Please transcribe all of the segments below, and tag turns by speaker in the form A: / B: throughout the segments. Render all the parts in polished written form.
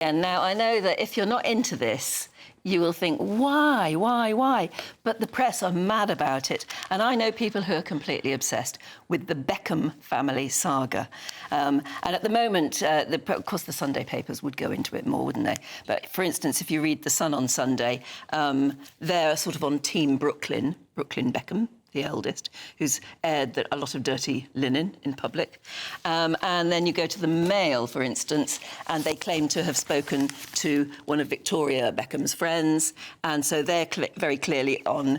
A: And now I know that if you're not into this, you will think, why? But the press are mad about it. And I know people who are completely obsessed with the Beckham family saga. And at the moment, of course, the Sunday papers would go into it more, wouldn't they? But, for instance, if you read The Sun on Sunday, they're sort of on Team Brooklyn Beckham, the eldest, who's aired a lot of dirty linen in public. And then you go to the Mail, for instance, and they claim to have spoken to one of Victoria Beckham's friends. And so they're very clearly on,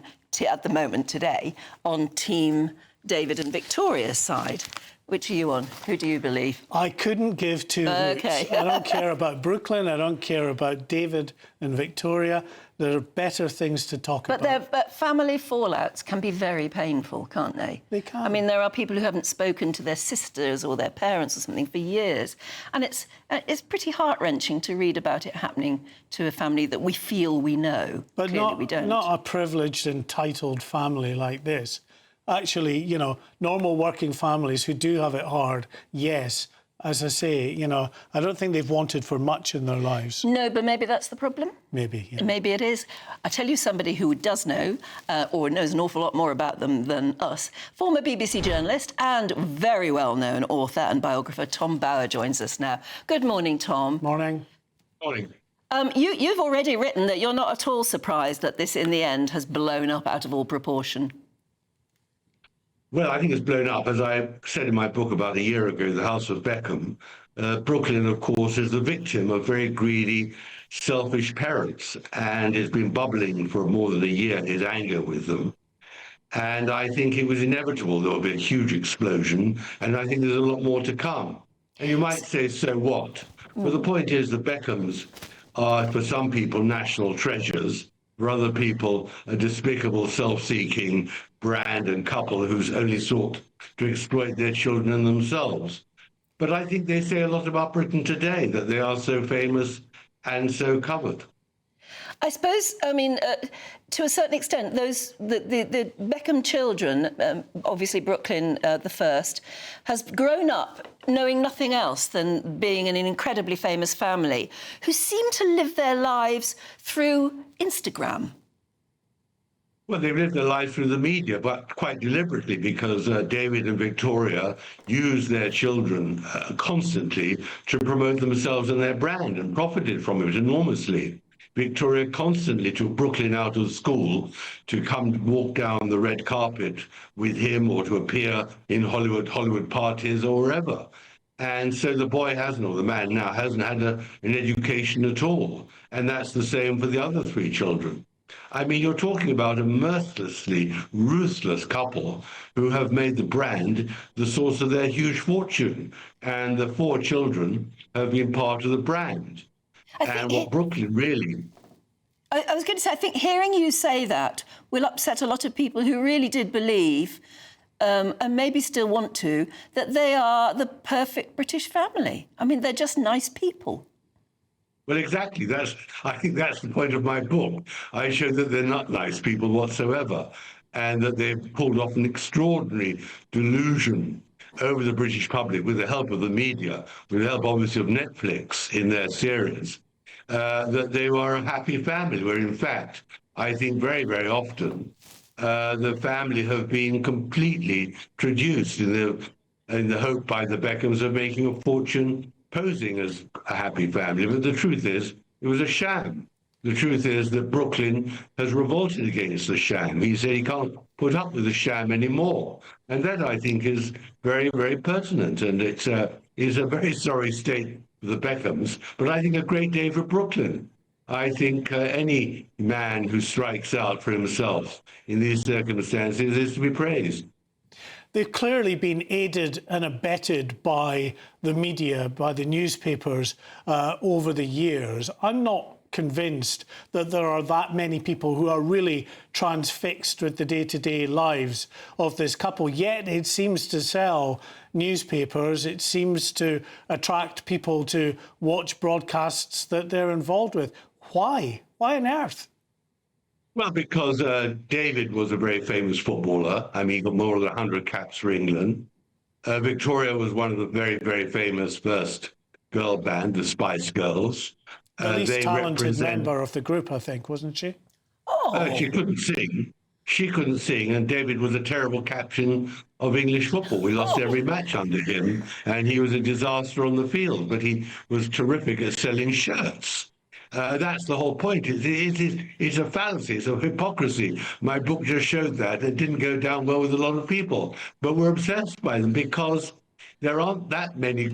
A: at the moment today, on Team David and Victoria's side. Which are you on? Who do you believe?
B: I couldn't give two hoots. I don't care about Brooklyn. I don't care about David and Victoria. There are better things to talk about.
A: But family fallouts can be very painful, can't they?
B: They can.
A: I mean, there are people who haven't spoken to their sisters or their parents or something for years. And it's pretty heart-wrenching to read about it happening to a family that we feel we know.
B: But
A: clearly we don't.
B: Not a privileged, entitled family like this. Actually, you know, normal working families who do have it hard, yes, as I say, you know, I don't think they've wanted for much in their lives.
A: No, but maybe that's the problem.
B: Maybe, yeah.
A: Maybe it is. I tell you somebody who does know, or knows an awful lot more about them than us. Former BBC journalist and very well-known author and biographer Tom Bower joins us now. Good morning, Tom.
B: Morning.
C: Morning.
A: You've already written that you're not at all surprised that this, in the end, has blown up out of all proportion.
C: Well, I think it's blown up. As I said in my book about a year ago, The House of Beckham, Brooklyn, of course, is the victim of very greedy, selfish parents, and it's been bubbling for more than a year, his anger with them. And I think it was inevitable there would be a huge explosion, and I think there's a lot more to come. And you might say, so what? But the point is the Beckhams are, for some people, national treasures. For other people, a despicable, self-seeking brand and couple who's only sought to exploit their children and themselves. But I think they say a lot about Britain today, that they are so famous and so covered.
A: I suppose, I mean, to a certain extent, the Beckham children, obviously Brooklyn the first, has grown up knowing nothing else than being in an incredibly famous family who seem to live their lives through Instagram.
C: Well, they've lived their lives through the media, but quite deliberately, because David and Victoria use their children constantly to promote themselves and their brand, and profited from it enormously. Victoria constantly took Brooklyn out of school to come walk down the red carpet with him or to appear in Hollywood parties or wherever. And so the boy hasn't, or the man now, hasn't had an education at all. And that's the same for the other three children. I mean, you're talking about a mercilessly ruthless couple who have made the brand the source of their huge fortune. And the four children have been part of the brand. And what Brooklyn really...
A: I was going to say, I think hearing you say that will upset a lot of people who really did believe, and maybe still want to, that they are the perfect British family. I mean, they're just nice people.
C: Well, exactly. I think that's the point of my book. I show that they're not nice people whatsoever, and that they've pulled off an extraordinary delusion over the British public with the help of the media, with the help, obviously, of Netflix in their series, that they were a happy family, where, in fact, I think very, very often the family have been completely traduced in the hope by the Beckhams of making a fortune posing as a happy family. But the truth is, it was a sham. The truth is that Brooklyn has revolted against the sham. He said he can't put up with the sham anymore. And that, I think, is very, very pertinent. And it is a very sorry state for the Beckhams, but I think a great day for Brooklyn. I think any man who strikes out for himself in these circumstances is to be praised.
B: They've clearly been aided and abetted by the media, by the newspapers over the years. I'm not convinced that there are that many people who are really transfixed with the day-to-day lives of this couple. Yet it seems to sell newspapers. It seems to attract people to watch broadcasts that they're involved with. Why? Why on earth?
C: Well, because David was a very famous footballer. I mean, he got more than 100 caps for England. Victoria was one of the very, very famous first girl band, the Spice Girls.
B: The least
C: They
B: talented
C: represent...
B: member of the group, I think, wasn't she?
A: Oh,
C: She couldn't sing. She couldn't sing, and David was a terrible captain of English football. We lost every match under him, and he was a disaster on the field, but he was terrific at selling shirts. That's the whole point. It's a fallacy. It's a hypocrisy. My book just showed that. It didn't go down well with a lot of people, but we're obsessed by them because there aren't that many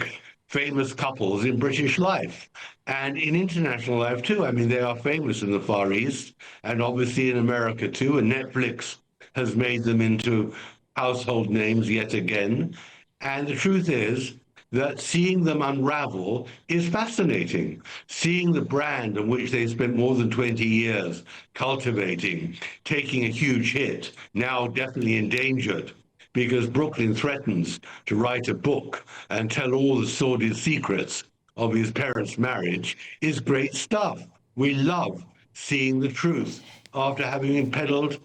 C: famous couples in British life and in international life too. I mean, they are famous in the Far East and obviously in America too, and Netflix has made them into household names yet again. And the truth is that seeing them unravel is fascinating. Seeing the brand on which they spent more than 20 years cultivating, taking a huge hit, now definitely endangered, because Brooklyn threatens to write a book and tell all the sordid secrets of his parents' marriage, is great stuff. We love seeing the truth after having been peddled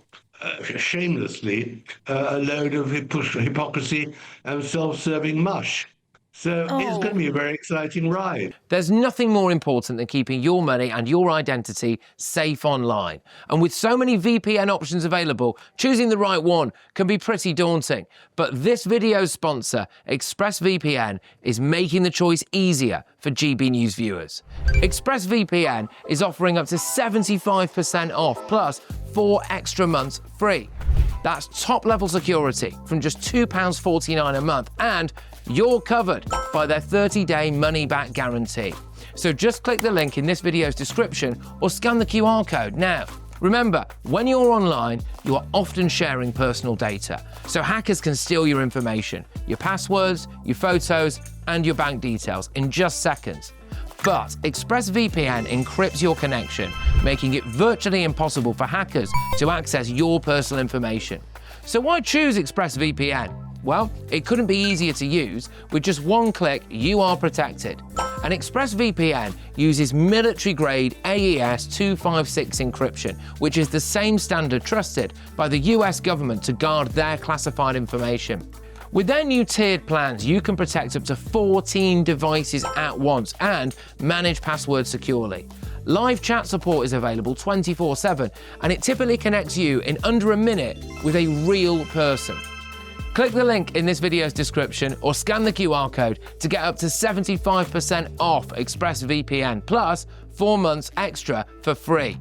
C: shamelessly a load of hypocrisy and self-serving mush. So it's going to be a very exciting ride.
D: There's nothing more important than keeping your money and your identity safe online. And with so many VPN options available, choosing the right one can be pretty daunting. But this video's sponsor, ExpressVPN, is making the choice easier for GB News viewers. ExpressVPN is offering up to 75% off, plus 4 extra months free. That's top-level security from just £2.49 a month, and you're covered by their 30-day money-back guarantee. So just click the link in this video's description or scan the QR code now. Remember, when you're online, you are often sharing personal data, so hackers can steal your information, your passwords, your photos, and your bank details in just seconds. But ExpressVPN encrypts your connection, making it virtually impossible for hackers to access your personal information. So why choose ExpressVPN? Well, it couldn't be easier to use. With just one click, you are protected. And ExpressVPN uses military-grade AES 256 encryption, which is the same standard trusted by the US government to guard their classified information. With their new tiered plans, you can protect up to 14 devices at once and manage passwords securely. Live chat support is available 24/7, and it typically connects you in under a minute with a real person. Click the link in this video's description or scan the QR code to get up to 75% off ExpressVPN, plus 4 months extra for free.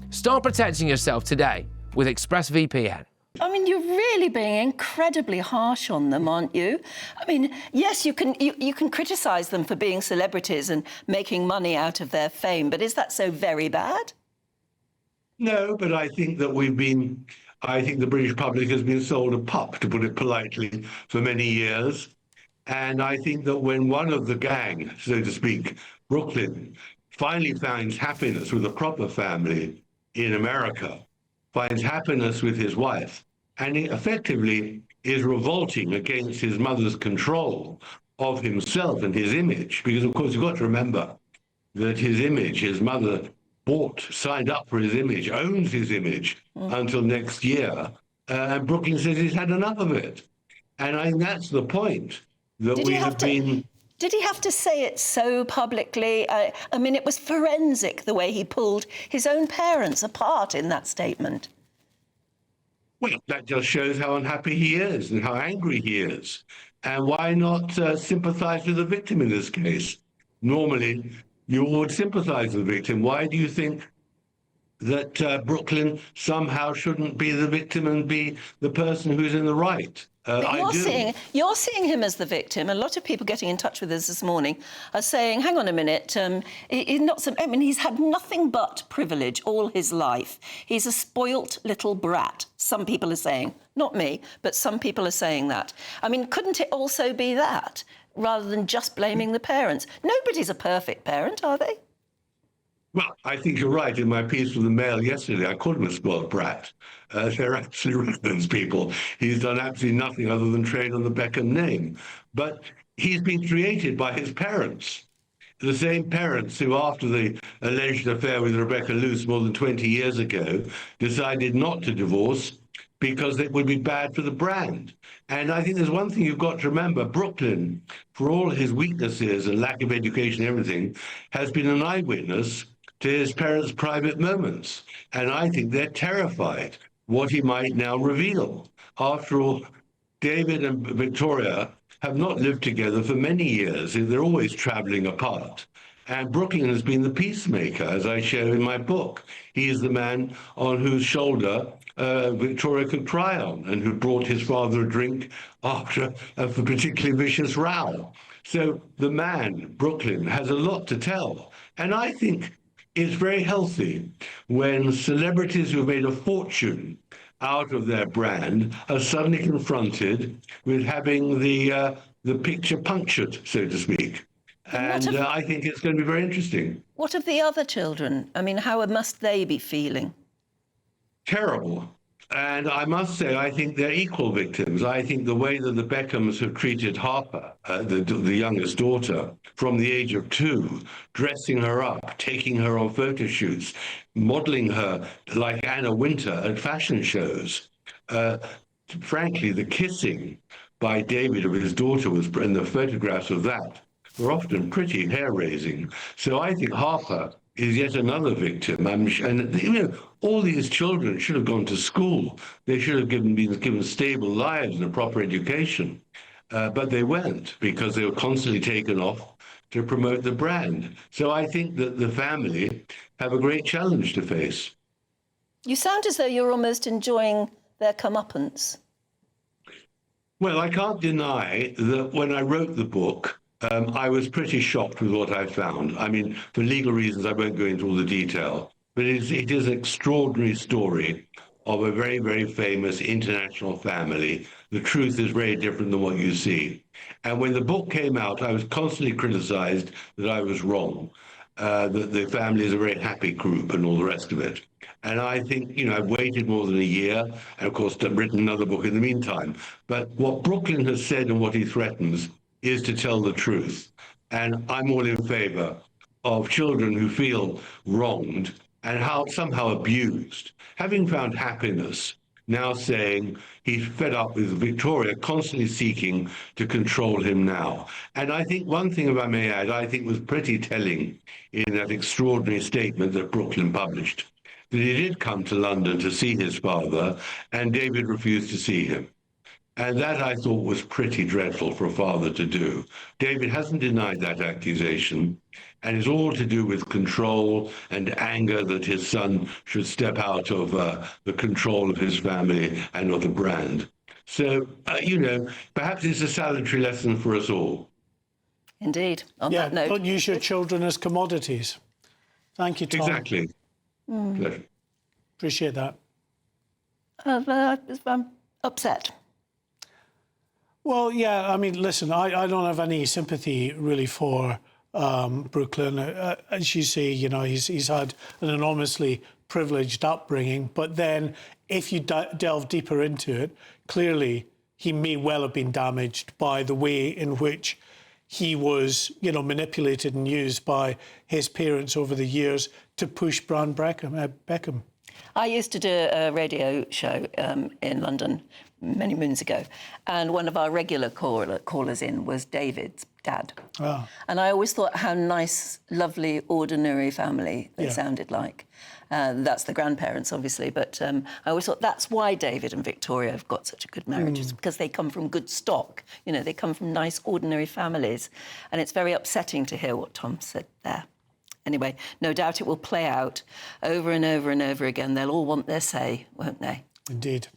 D: Start protecting yourself today with ExpressVPN.
A: I mean, you're really being incredibly harsh on them, aren't you? I mean, yes, you can criticise them for being celebrities and making money out of their fame, but is that so very bad?
C: No, but I think that I think the British public has been sold a pup, to put it politely, for many years. And I think that when one of the gang, so to speak, Brooklyn, finally finds happiness with a proper family in America, finds happiness with his wife, and he effectively is revolting against his mother's control of himself and his image. Because, of course, you've got to remember that his image, his mother signed up for his image, owns his image until next year. And Brooklyn says he's had enough of it. And I think that's the point, that
A: Did
C: we
A: he have
C: have
A: to-
C: been...
A: Did he have to say it so publicly? I mean, it was forensic the way he pulled his own parents apart in that statement.
C: Well, that just shows how unhappy he is and how angry he is. And why not sympathize with the victim in this case? Normally, you would sympathize with the victim. Why do you think that Brooklyn somehow shouldn't be the victim and be the person who's in the right?
A: You're seeing him as the victim. A lot of people getting in touch with us this morning are saying, hang on a minute, he's had nothing but privilege all his life. He's a spoilt little brat, some people are saying. Not me, but some people are saying that. I mean, couldn't it also be that, rather than just blaming the parents? Nobody's a perfect parent, are they?
C: Well, I think you're right. In my piece for the Mail yesterday, I called him a spoiled brat. They're actually ruthless people. He's done absolutely nothing other than trade on the Beckham name. But he's been created by his parents, the same parents who, after the alleged affair with Rebecca Luce more than 20 years ago, decided not to divorce, because it would be bad for the brand. And I think there's one thing you've got to remember. Brooklyn, for all his weaknesses and lack of education and everything, has been an eyewitness to his parents' private moments. And I think they're terrified what he might now reveal. After all, David and Victoria have not lived together for many years. They're always traveling apart. And Brooklyn has been the peacemaker, as I show in my book. He is the man on whose shoulder Victoria could cry on, and who brought his father a drink after a particularly vicious row. So the man, Brooklyn, has a lot to tell. And I think it's very healthy when celebrities who have made a fortune out of their brand are suddenly confronted with having the picture punctured, so to speak. And I think it's going to be very interesting.
A: What of the other children? I mean, how must they be feeling?
C: Terrible. And I must say, I think they're equal victims. I think the way that the Beckhams have treated Harper, the youngest daughter, from the age of 2, dressing her up, taking her on photo shoots, modeling her like Anna Wintour at fashion shows. Frankly, the kissing by David of his daughter and the photographs of that were often pretty hair-raising. So I think Harper is yet another victim. And you know, all these children should have gone to school. They should have been given stable lives and a proper education. But they weren't, because they were constantly taken off to promote the brand. So I think that the family have a great challenge to face.
A: You sound as though you're almost enjoying their comeuppance.
C: Well, I can't deny that when I wrote the book, I was pretty shocked with what I found. I mean, for legal reasons, I won't go into all the detail, but it is an extraordinary story of a very, very famous international family. The truth is very different than what you see. And when the book came out, I was constantly criticized that I was wrong, that the family is a very happy group and all the rest of it. And I think, you know, I've waited more than a year, and of course, I've written another book in the meantime. But what Brooklyn has said and what he threatens is to tell the truth. And I'm all in favor of children who feel wronged and somehow abused, having found happiness, now saying he's fed up with Victoria constantly seeking to control him now. And I think one thing, if I may add, I think was pretty telling in that extraordinary statement that Brooklyn published, that he did come to London to see his father, and David refused to see him. And that, I thought, was pretty dreadful for a father to do. David hasn't denied that accusation, and it's all to do with control and anger that his son should step out of the control of his family and of the brand. So, you know, perhaps it's a salutary lesson for us all.
A: Indeed. On that note,
B: don't use your children as commodities. Thank you, Tom.
C: Exactly. Pleasure.
B: Appreciate that.
A: I'm upset.
B: Well, yeah, I mean, listen, I don't have any sympathy really for Brooklyn. As you say, you know, he's had an enormously privileged upbringing, but then if you delve deeper into it, clearly he may well have been damaged by the way in which he was, you know, manipulated and used by his parents over the years to push brand Beckham.
A: I used to do a radio show in London many moons ago, and one of our regular callers in was David's dad.
B: Ah.
A: And I always thought how nice, lovely, ordinary family they sounded like. That's the grandparents, obviously, but I always thought that's why David and Victoria have got such a good marriage, is because they come from good stock. You know, they come from nice, ordinary families. And it's very upsetting to hear what Tom said there. Anyway, no doubt it will play out over and over and over again. They'll all want their say, won't they?
B: Indeed.